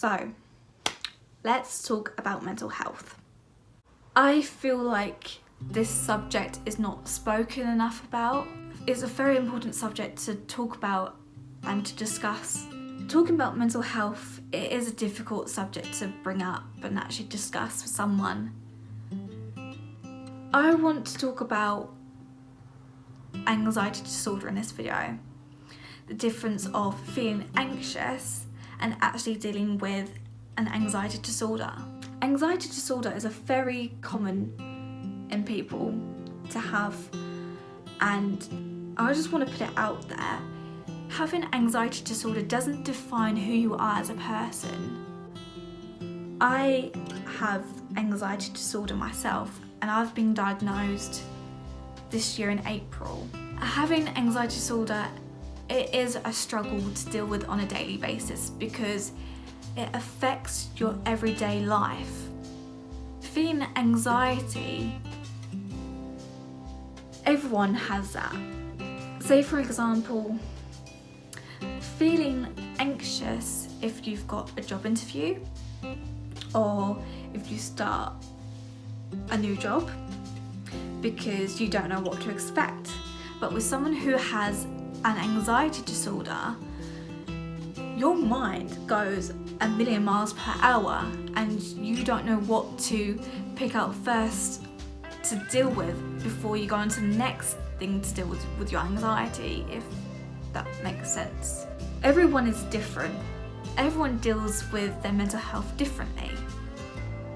So, let's talk about mental health. I feel like this subject is not spoken enough about. It's a very important subject to talk about and to discuss. Talking about mental health, it is a difficult subject to bring up and actually discuss with someone. I want to talk about anxiety disorder in this video. The difference of feeling anxious and actually dealing with an anxiety disorder. Anxiety disorder is a very common in people to have, and I just want to put it out there. Having anxiety disorder doesn't define who you are as a person. I have anxiety disorder myself, and I've been diagnosed this year in April. Having anxiety disorder, it is a struggle to deal with on a daily basis because it affects your everyday life. Feeling anxiety, everyone has that. Say for example, feeling anxious if you've got a job interview or if you start a new job because you don't know what to expect. But with someone who has an anxiety disorder, your mind goes a million miles per hour and you don't know what to pick up first to deal with before you go on to the next thing to deal with your anxiety, if that makes sense. Everyone is different. Everyone deals with their mental health differently.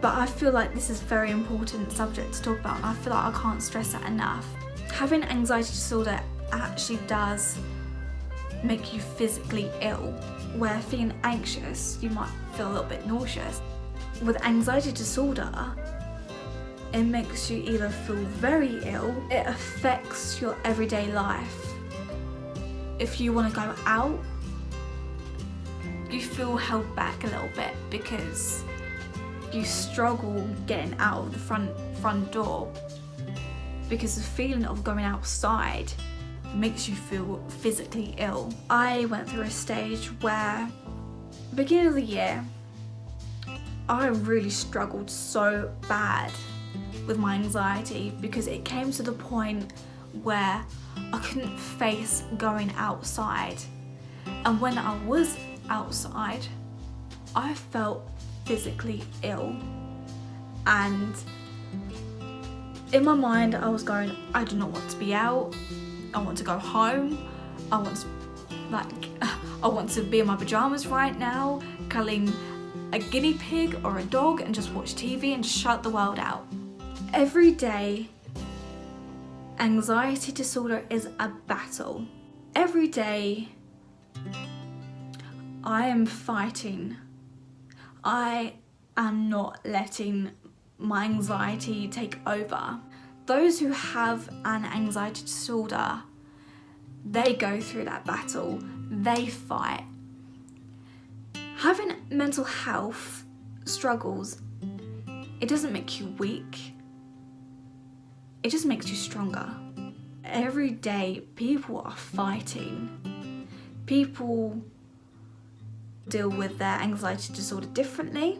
But I feel like this is a very important subject to talk about, and I feel like I can't stress that enough. Having anxiety disorder actually does make you physically ill, where feeling anxious, you might feel a little bit nauseous. With anxiety disorder, it makes you either feel very ill, it affects your everyday life. If you want to go out, you feel held back a little bit because you struggle getting out of the front door because the feeling of going outside makes you feel physically ill. I went through a stage where, beginning of the year, I really struggled so bad with my anxiety because it came to the point where I couldn't face going outside. And when I was outside, I felt physically ill. And in my mind, I was going, I do not want to be out. I want to go home. I want to be in my pajamas right now, cuddling a guinea pig or a dog and just watch TV and shut the world out. Every day, anxiety disorder is a battle. Every day, I am fighting. I am not letting my anxiety take over. Those who have an anxiety disorder, they go through that battle, they fight. Having mental health struggles, it doesn't make you weak, it just makes you stronger. Every day, people are fighting. People deal with their anxiety disorder differently.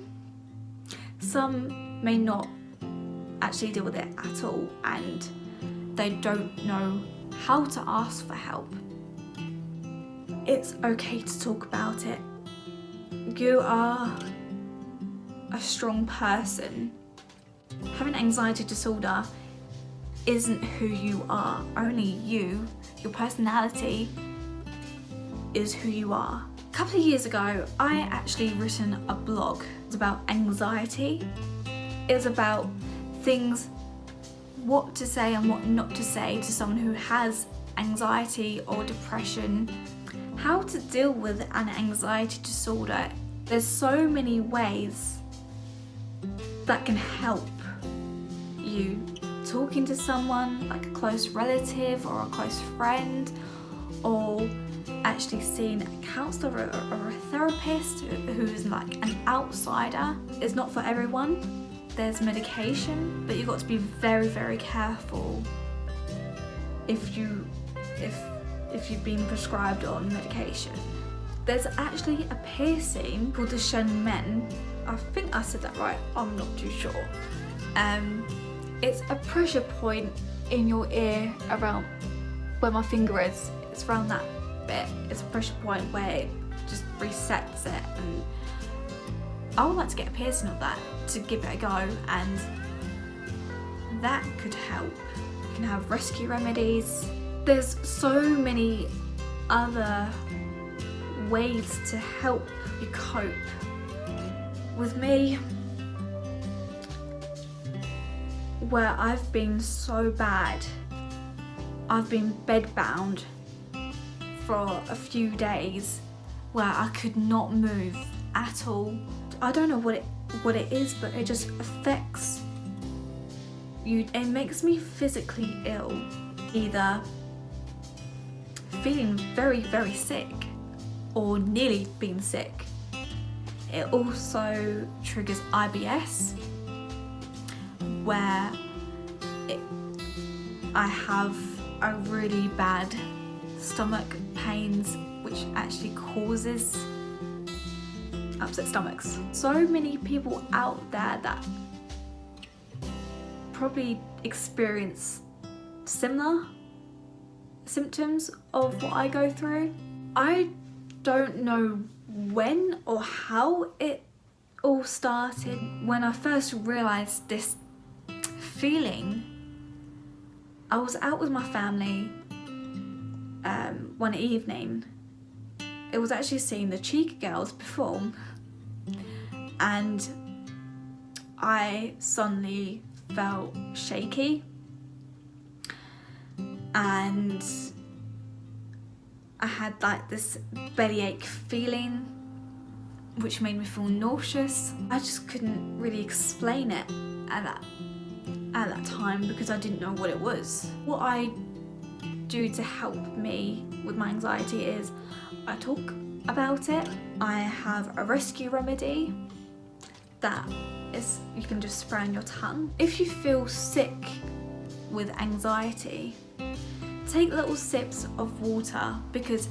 Some may not actually deal with it at all and they don't know how to ask for help. It's okay to talk about it. You are a strong person. Having anxiety disorder isn't who you are. Only you, your personality, is who you are. A couple of years ago, I actually written a blog. It's about anxiety. It's about things, what to say and what not to say to someone who has anxiety or depression. How to deal with an anxiety disorder. There's so many ways that can help you. Talking to someone like a close relative or a close friend, or actually seeing a counsellor or a therapist who's like an outsider. It's not for everyone. There's medication, but you've got to be very, very careful if you've been prescribed on medication. There's actually a piercing called the Shen Men. I think I said that right, I'm not too sure. It's a pressure point in your ear around where my finger is. It's around that bit. It's a pressure point where it just resets it, and I would like to get a piercing of that to give it a go, and that could help. You can have rescue remedies. There's so many other ways to help you cope. With me, where I've been so bad, I've been bedbound for a few days where I could not move at all. I don't know what it is, but it just affects you. It makes me physically ill, either feeling very, very sick or nearly being sick. It also triggers IBS, where I have a really bad stomach pains, which actually causes upset stomachs. So many people out there that probably experience similar symptoms of what I go through. I don't know when or how it all started. When I first realised this feeling, I was out with my family one evening. It was actually seeing the Cheeky Girls perform, and I suddenly felt shaky, and I had like this bellyache feeling which made me feel nauseous. I just couldn't really explain it at that time because I didn't know what it was. What I do to help me with my anxiety is I talk about it. I have a rescue remedy that is you can just spray on your tongue. If you feel sick with anxiety, take little sips of water because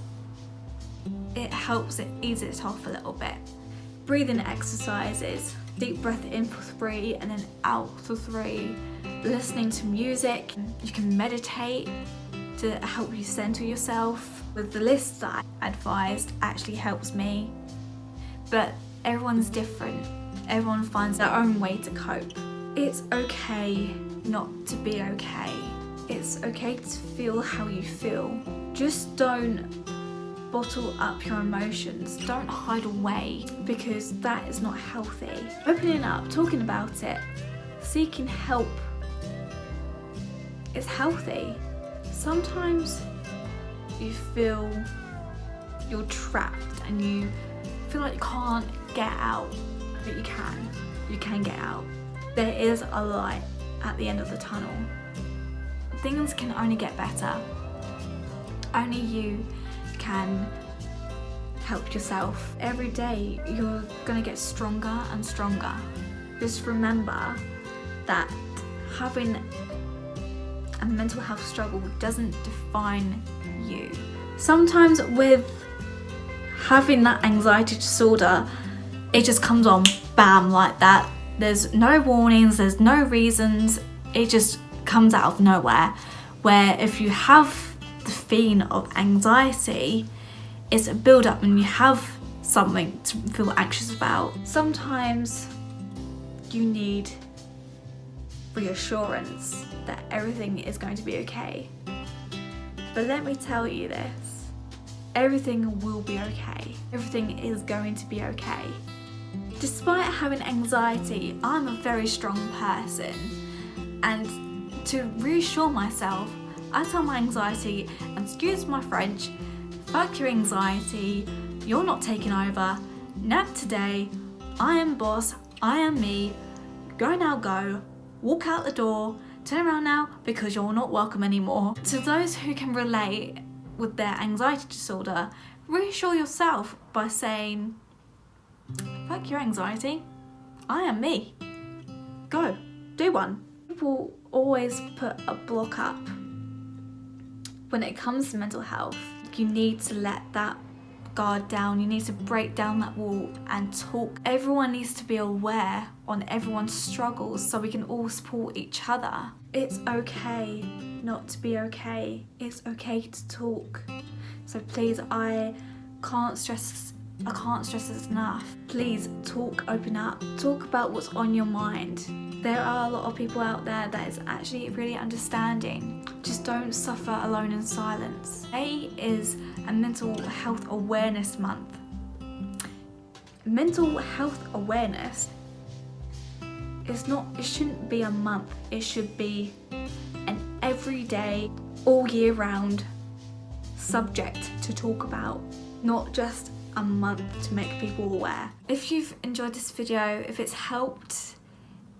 it helps it ease it off a little bit. Breathing exercises, deep breath in for 3 and then out for 3. Listening to music, you can meditate to help you center yourself. With the list that I advised actually helps me, but everyone's different. Everyone finds their own way to cope. It's okay not to be okay. It's okay to feel how you feel. Just don't bottle up your emotions. Don't hide away, because that is not healthy. Opening up, talking about it, seeking help is healthy. Sometimes you feel you're trapped and you feel like you can't get out, but you can get out. There is a light at the end of the tunnel. Things can only get better. Only you can help yourself. Every day you're gonna get stronger and stronger. Just remember that having a mental health struggle doesn't define you. Sometimes with having that anxiety disorder, it just comes on bam like that. There's no warnings, there's no reasons, it just comes out of nowhere. Where if you have the feeling of anxiety, it's a build up and you have something to feel anxious about. Sometimes you need reassurance that everything is going to be okay. But let me tell you this, everything will be okay. Everything is going to be okay. Despite having anxiety, I'm a very strong person, and to reassure myself, I tell my anxiety, and excuse my French, fuck your anxiety, you're not taking over, nap today, I am boss, I am me, go now go, walk out the door, turn around now because you're not welcome anymore. To those who can relate with their anxiety disorder, reassure yourself by saying, fuck your anxiety, I am me, go, do one. People always put a block up when it comes to mental health. You need to let that guard down, you need to break down that wall and talk. Everyone needs to be aware on everyone's struggles so we can all support each other. It's okay not to be okay. It's okay to talk. So please, I can't stress this enough. Please talk, open up, talk about what's on your mind. There are a lot of people out there that is actually really understanding. Just don't suffer alone in silence. May is a mental health awareness month. Mental health awareness it shouldn't be a month. It should be an everyday, all year round subject to talk about, not just a month to make people aware. If you've enjoyed this video, if it's helped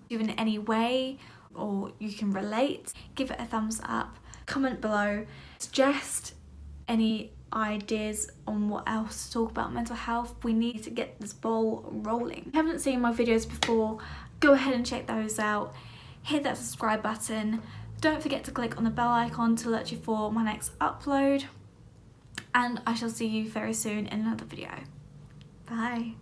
you in any way or you can relate, give it a thumbs up, comment below, suggest any ideas on what else to talk about mental health. We need to get this ball rolling. If you haven't seen my videos before, go ahead and check those out. Hit that subscribe button. Don't forget to click on the bell icon to alert you for my next upload. And I shall see you very soon in another video. Bye.